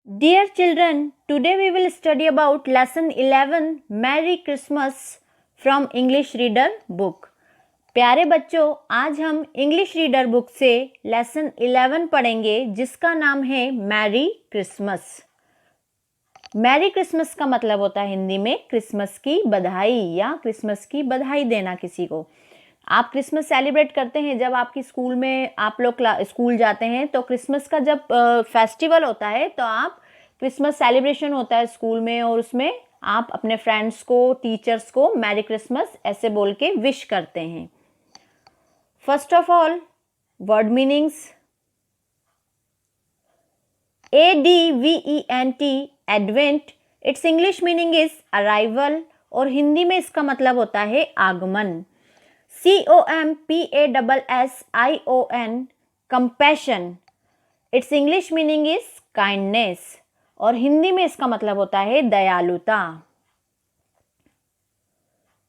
Dear children, today we will study about lesson 11 Merry Christmas from English Reader book. प्यारे बच्चों, आज हम English reader book से lesson 11 पढ़ेंगे जिसका नाम है मैरी क्रिसमस. मैरी क्रिसमस का मतलब होता है हिंदी में क्रिसमस की बधाई या क्रिसमस की बधाई देना किसी को. आप क्रिसमस सेलिब्रेट करते हैं जब आपकी स्कूल में आप लोग स्कूल जाते हैं तो क्रिसमस का जब फेस्टिवल होता है तो आप क्रिसमस सेलिब्रेशन होता है स्कूल में और उसमें आप अपने फ्रेंड्स को टीचर्स को मैरी क्रिसमस ऐसे बोल के विश करते हैं. First of all word meanings. ADVENT advent, its English meaning is arrival और हिंदी में इसका मतलब होता है आगमन. COMPASSION compassion, its English meaning is kindness और हिंदी में इसका मतलब होता है दयालुता.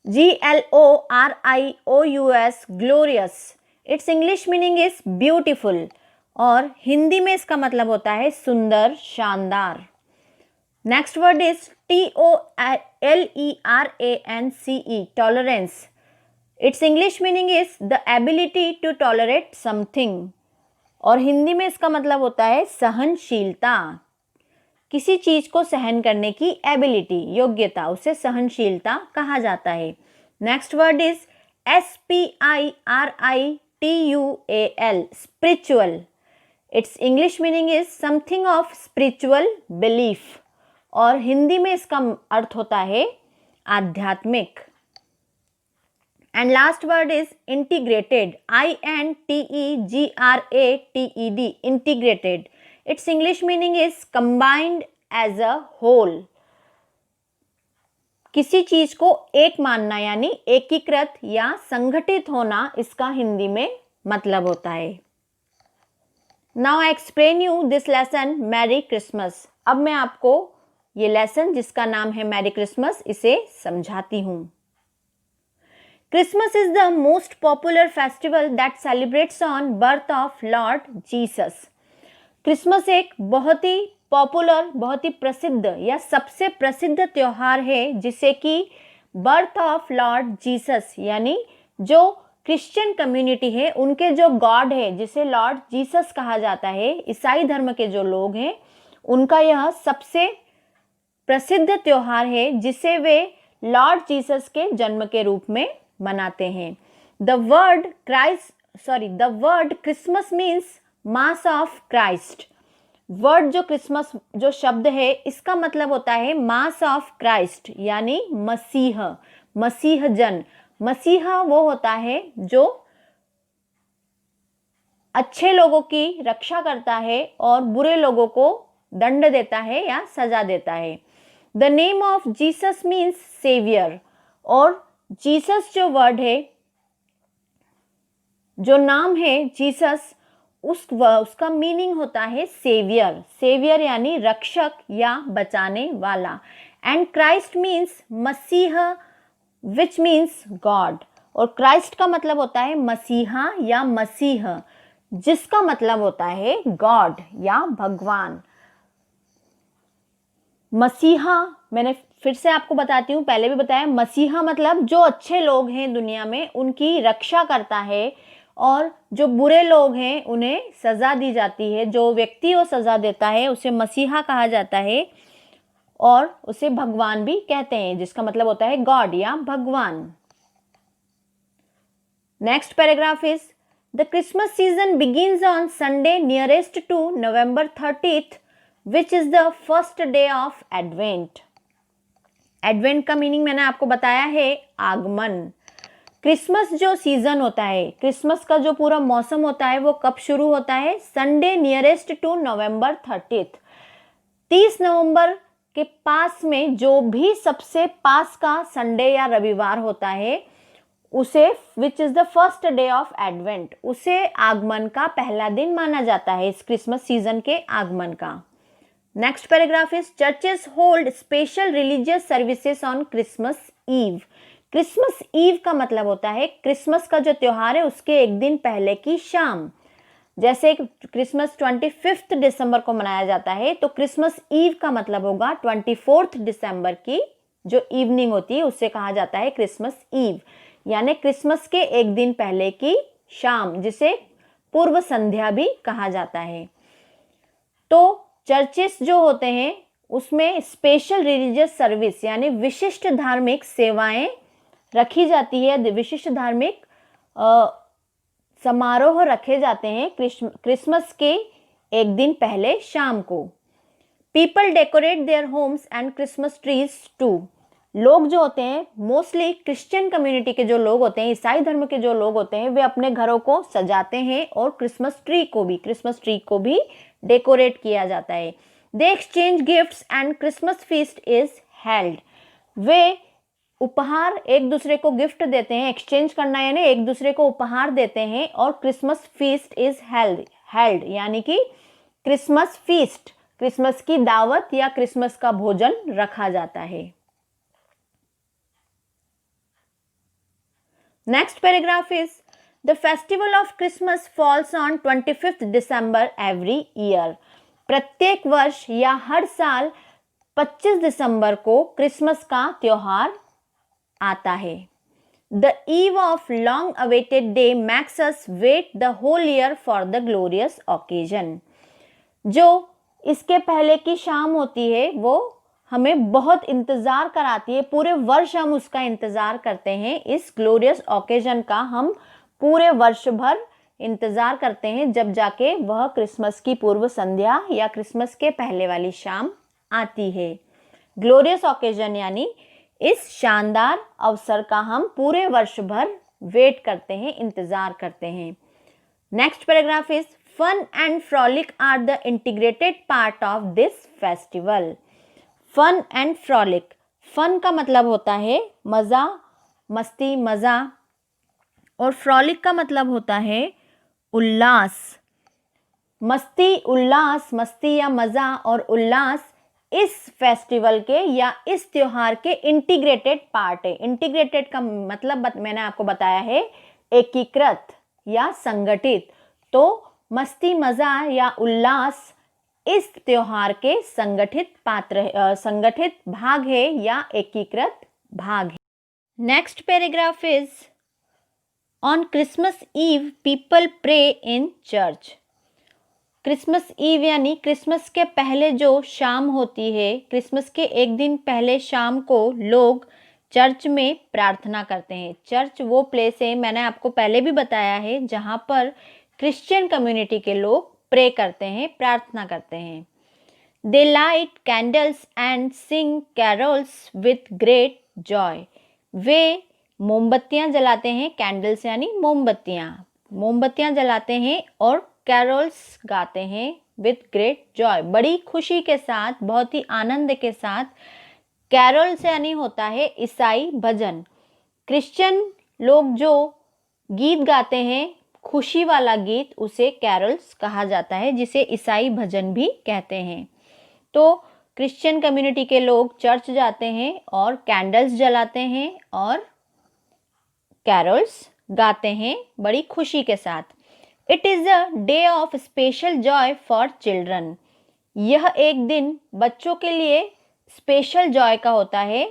GLORIOUS glorious, its English meaning is beautiful और हिंदी में इसका मतलब होता है सुंदर शानदार. Next word is TOLERANCE tolerance, its English meaning is the ability to tolerate something और हिंदी में इसका मतलब होता है सहनशीलता. किसी चीज को सहन करने की एबिलिटी योग्यता उसे सहनशीलता कहा जाता है. Next word is SPIRITUAL spiritual, it's English meaning is something of spiritual belief और हिंदी में इसका अर्थ होता है आध्यात्मिक. And last word is integrated, INTEGRATED integrated, it's English meaning is combined as a whole. किसी चीज को एक मानना यानी एकीकृत या संगठित होना इसका हिंदी में मतलब होता है. Now I explain you this lesson merry Christmas. अब मैं आपको ये लेसन जिसका नाम है मैरी क्रिसमस इसे समझाती हूँ. Christmas is the most popular festival that celebrates on birth of Lord Jesus. Christmas एक बहुत ही पॉपुलर बहुत ही प्रसिद्ध या सबसे प्रसिद्ध त्योहार है जिसे कि बर्थ ऑफ लॉर्ड जीसस यानी जो क्रिश्चियन कम्युनिटी है उनके जो गॉड है जिसे लॉर्ड जीसस कहा जाता है, ईसाई धर्म के जो लोग हैं उनका यह सबसे प्रसिद्ध त्योहार है जिसे वे लॉर्ड जीसस के जन्म के रूप में मनाते हैं. The word Christmas means mass of Christ. Word जो क्रिसमस जो शब्द है इसका मतलब होता है मास ऑफ क्राइस्ट यानी मसीह, मसीह जन. मसीह वो होता है जो अच्छे लोगों की रक्षा करता है और बुरे लोगों को दंड देता है या सजा देता है. The name of Jesus means saviour और जीसस जो वर्ड है जो नाम है जीसस उसका मीनिंग होता है सेवियर. सेवियर यानी रक्षक या बचाने वाला. And Christ means Masih which means God और क्राइस्ट का मतलब होता है मसीहा या मसीह जिसका मतलब होता है गॉड या भगवान. मसीहा मैंने फिर से आपको बताती हूँ, पहले भी बताया, मसीहा मतलब जो अच्छे लोग हैं दुनिया में उनकी रक्षा करता है और जो बुरे लोग हैं उन्हें सज़ा दी जाती है. जो व्यक्ति वो सज़ा देता है उसे मसीहा कहा जाता है और उसे भगवान भी कहते हैं जिसका मतलब होता है गॉड या भगवान. Next paragraph is the Christmas season begins on Sunday nearest to November 30th which is the first day of advent. Advent का मीनिंग मैंने आपको बताया है आगमन. क्रिसमस जो सीजन होता है, क्रिसमस का जो पूरा मौसम होता है वो कब शुरू होता है? Sunday nearest to November 30th. 30 नवंबर के पास में जो भी सबसे पास का संडे या रविवार होता है उसे विच is the first day of advent उसे आगमन का पहला दिन माना जाता है इस क्रिसमस सीजन के आगमन का. Next paragraph is churches hold special religious services on Christmas eve. Christmas eve का मतलब होता है क्रिसमस का जो त्योहार है उसके एक दिन पहले की शाम. जैसे क्रिसमस 25 दिसंबर को मनाया जाता है, तो क्रिसमस ईव का मतलब होगा 24 दिसंबर की जो इवनिंग होती है उससे कहा जाता है क्रिसमस ईव, यानी क्रिसमस के एक दिन पहले की शाम, जिसे पूर्व संध्या भी कहा जाता है। तो चर्चेस जो होते हैं उसमें स्पेशल रिलीजियस सर्विस यानी विशिष्ट धार्मिक सेवाएं रखी जाती है, विशिष्ट धार्मिक समारोह रखे जाते हैं क्रिसमस के एक दिन पहले शाम को। People decorate their homes and Christmas trees too. लोग जो होते हैं, मोस्टली क्रिश्चियन कम्युनिटी के जो लोग होते हैं, ईसाई धर्म के जो लोग होते हैं, वे अपने घरों को सजाते हैं और क्रिसमस ट्री को भी डेकोरेट किया जाता है। They exchange gifts and Christmas feast is held. वे उपहार एक दूसरे को गिफ्ट देते हैं, एक्सचेंज करना यानी एक दूसरे को उपहार देते हैं, और क्रिसमस फीस्ट इज हेल्ड यानी कि क्रिसमस फीस्ट, क्रिसमस की दावत या क्रिसमस का भोजन रखा जाता है। Next paragraph is the festival of Christmas falls on 25 December every year. प्रत्येक वर्ष या हर साल 25 दिसंबर को क्रिसमस का त्योहार आता है। The eve of long awaited day makes us wait the whole year for the glorious occasion. जो इसके पहले की शाम होती है वो हमें बहुत इंतजार कराती है, पूरे वर्ष हम उसका इंतजार करते हैं। इस ग्लोरियस ओकेजन का हम पूरे वर्ष भर इंतजार करते हैं, जब जाके वह क्रिसमस की पूर्व संध्या या क्रिसमस के पहले वाली शाम आती है। ग्लोरियस ओकेजन यानी इस शानदार अवसर का हम पूरे वर्ष भर वेट करते हैं, इंतजार करते हैं। Next paragraph is fun and frolic are the integrated part of this festival. Fun and frolic, fun का मतलब होता है मज़ा, मस्ती, मज़ा, और फ्रॉलिक का मतलब होता है उल्लास। मस्ती, उल्लास, मस्ती या मज़ा और उल्लास इस फेस्टिवल के या इस त्योहार के इंटीग्रेटेड पार्ट है। इंटीग्रेटेड का मतलब मैंने आपको बताया है एकीकृत या संगठित। तो मस्ती, मज़ा या उल्लास इस त्योहार के संगठित भाग है या एकीकृत भाग है। Next paragraph is on Christmas eve people pray in church. Christmas eve यानी क्रिसमस के पहले जो शाम होती है, क्रिसमस के एक दिन पहले शाम को लोग चर्च में प्रार्थना करते हैं। चर्च वो प्लेस है, मैंने आपको पहले भी बताया है, जहाँ पर क्रिश्चियन कम्युनिटी के लोग प्रे करते हैं, प्रार्थना करते हैं। They light candles and sing carols with great joy. वे मोमबत्तियाँ जलाते हैं, कैंडल्स यानी मोमबत्तियाँ जलाते हैं और कैरोल्स गाते हैं विथ ग्रेट जॉय, बड़ी खुशी के साथ, बहुत ही आनंद के साथ। कैरोल्स यानी होता है ईसाई भजन। क्रिश्चियन लोग जो गीत गाते हैं, खुशी वाला गीत, उसे कैरोल्स कहा जाता है, जिसे ईसाई भजन भी कहते हैं। तो क्रिश्चियन कम्युनिटी के लोग चर्च जाते हैं और कैंडल्स जलाते हैं और कैरोल्स गाते हैं बड़ी खुशी के साथ। It is a day of special Joy for children. यह एक दिन बच्चों के लिए स्पेशल जॉय का होता है,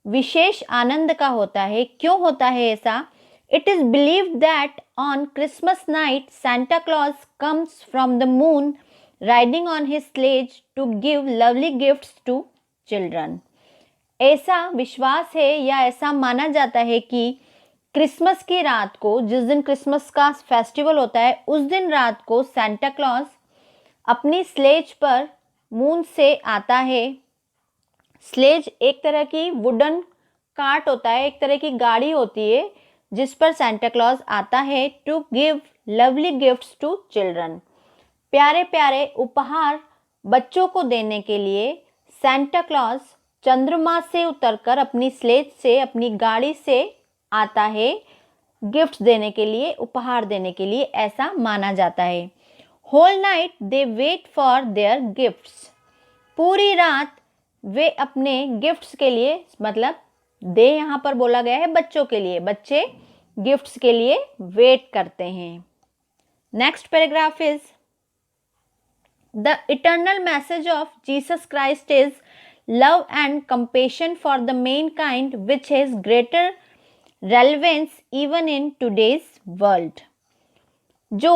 विशेष आनंद का होता है। क्यों होता है ऐसा? It is believed that on Christmas night Santa Claus comes from the moon riding on his sledge to give lovely gifts to children. ऐसा विश्वास है या ऐसा माना जाता है कि क्रिसमस की रात को, जिस दिन क्रिसमस का फेस्टिवल होता है, उस दिन रात को सैंटा क्लॉज अपनी स्लेज पर मून से आता है। स्लेज एक तरह की वुडन कार्ट होता है, एक तरह की गाड़ी होती है जिस पर सैंटा क्लॉज आता है to give lovely gifts to children. प्यारे प्यारे उपहार बच्चों को देने के लिए सैंटा क्लॉज चंद्रमा से उतरकर अपनी स्लेज से, अपनी गाड़ी से आता है गिफ्ट्स देने के लिए, उपहार देने के लिए, ऐसा माना जाता है। Whole night they wait for their gifts. पूरी रात वे अपने गिफ्ट्स के लिए, मतलब दे यहाँ पर बोला गया है बच्चों के लिए, बच्चे गिफ्ट्स के लिए वेट करते हैं। Next paragraph is the eternal message of Jesus Christ is love and compassion for the mankind, which has greater relevance even in today's world. जो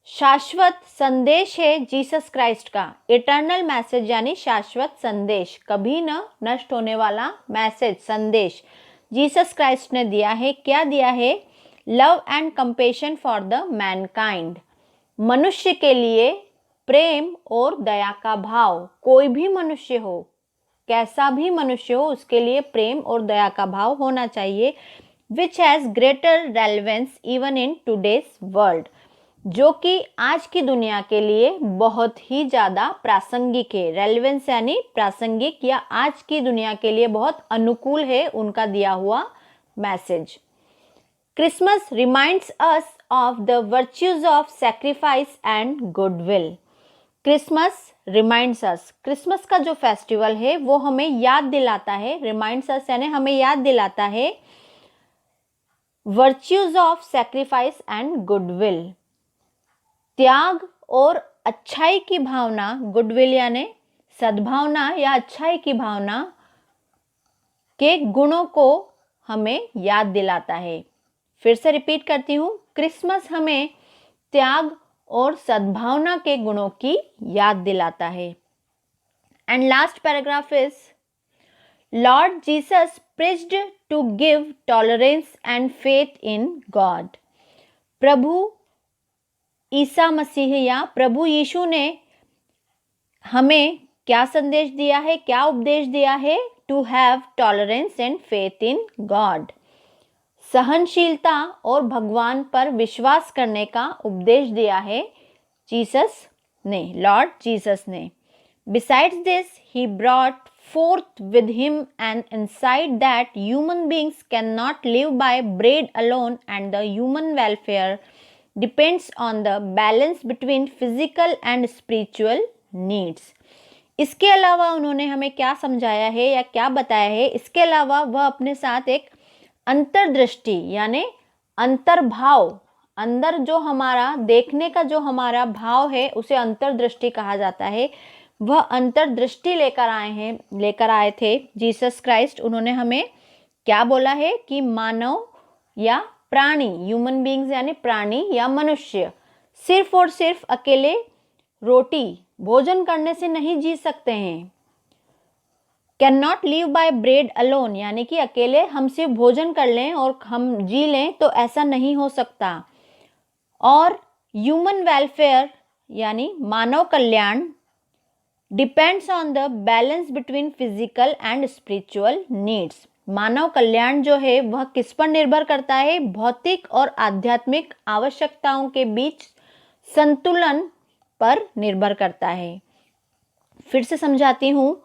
शाश्वत संदेश है जीसस क्राइस्ट का, इटर्नल मैसेज यानी शाश्वत संदेश, कभी न नष्ट होने वाला मैसेज, संदेश जीसस क्राइस्ट ने दिया है. क्या दिया है? Love and compassion for the Mankind, मनुष्य के लिए प्रेम और दया का भाव. कोई भी मनुष्य हो, कैसा भी मनुष्य हो, उसके लिए प्रेम और दया का भाव होना चाहिए. Which has greater relevance even in today's world, जो कि आज की दुनिया के लिए बहुत ही ज़्यादा प्रासंगिक है. रेलेवेंस यानी प्रासंगिक, या आज की दुनिया के लिए बहुत अनुकूल है उनका दिया हुआ message. Christmas reminds us of the virtues of sacrifice and goodwill. Christmas reminds us, Christmas का जो फेस्टिवल है वो हमें याद दिलाता है, रिमाइंड्स अस यानी हमें याद दिलाता है virtues of sacrifice and goodwill, त्याग और अच्छाई की भावना, गुडविल यानी सद्भावना या अच्छाई की भावना के गुणों को हमें याद दिलाता है. फिर से रिपीट करती हूँ, क्रिसमस हमें त्याग और सद्भावना के गुणों की याद दिलाता है. And last paragraph is Lord Jesus preached to give tolerance and faith in God. प्रभु ईसा मसीह या प्रभु यीशु ने हमें क्या संदेश दिया है, क्या उपदेश दिया है? To have tolerance and faith in God, सहनशीलता और भगवान पर विश्वास करने का उपदेश दिया है जीसस ने, लॉर्ड जीसस ने. Besides this he brought forth with him an insight that human beings cannot live by bread alone and the human welfare depends on the balance between physical and spiritual needs. इसके अलावा उन्होंने हमें क्या समझाया है या क्या बताया है? इसके अलावा वह अपने साथ एक अंतर्दृष्टि यानी अंतर्भाव, अंदर जो हमारा देखने का जो हमारा भाव है उसे अंतर्दृष्टि कहा जाता है. वह अंतर्दृष्टि लेकर आए थे जीसस क्राइस्ट. उन्होंने हमें क्या बोला है कि मानव या प्राणी, ह्यूमन बीइंग्स यानी प्राणी या मनुष्य, सिर्फ और सिर्फ अकेले रोटी भोजन करने से नहीं जी सकते हैं. Can not live by bread alone, यानी कि अकेले हम सिर्फ भोजन कर लें और हम जी लें तो ऐसा नहीं हो सकता. और ह्यूमन वेलफेयर यानी मानव कल्याण depends on the balance between physical and spiritual needs. मानव कल्याण जो है वह किस पर निर्भर करता है? भौतिक और आध्यात्मिक आवश्यकताओं के बीच संतुलन पर निर्भर करता है. फिर से समझाती हूँ.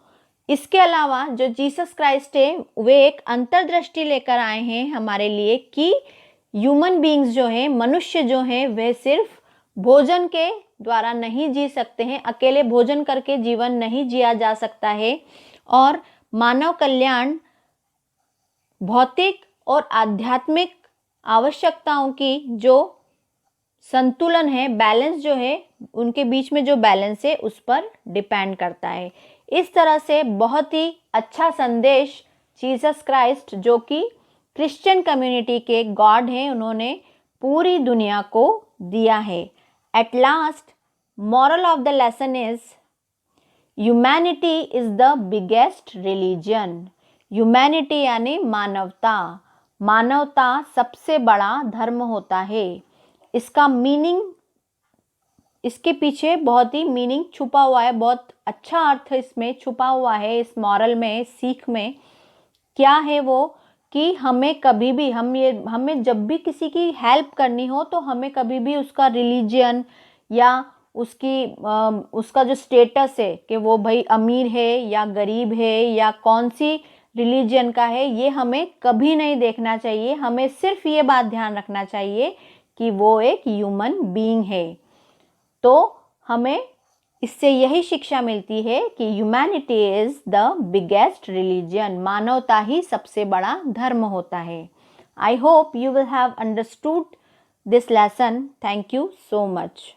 इसके अलावा जो जीसस क्राइस्ट है वे एक अंतर्दृष्टि लेकर आए हैं हमारे लिए कि ह्यूमन बीइंग्स जो हैं, मनुष्य जो हैं, वह सिर्फ भोजन के द्वारा नहीं जी सकते हैं, अकेले भोजन करके जीवन नहीं जिया जा सकता है. और मानव कल्याण भौतिक और आध्यात्मिक आवश्यकताओं की जो संतुलन है, बैलेंस जो है, उनके बीच में जो बैलेंस है उस पर डिपेंड करता है. इस तरह से बहुत ही अच्छा संदेश जीसस क्राइस्ट जो कि क्रिश्चियन कम्युनिटी के गॉड हैं, उन्होंने पूरी दुनिया को दिया है. At last moral of the lesson is humanity is the biggest religion. humanity यानी मानवता, मानवता सबसे बड़ा धर्म होता है. इसका मीनिंग, इसके पीछे बहुत ही मीनिंग छुपा हुआ है, बहुत अच्छा अर्थ इसमें छुपा हुआ है. इस मॉरल में, सीख में क्या है वो कि हमें कभी भी हमें जब भी किसी की हेल्प करनी हो तो हमें कभी भी उसका रिलीजन या उसका जो स्टेटस है कि वो भाई अमीर है या गरीब है या कौन सी रिलीजन का है, ये हमें कभी नहीं देखना चाहिए. हमें सिर्फ ये बात ध्यान रखना चाहिए कि वो एक ह्यूमन बीइंग है. तो हमें इससे यही शिक्षा मिलती है कि humanity is the biggest religion, मानवता ही सबसे बड़ा धर्म होता है. I hope you will have understood this lesson. Thank you so much.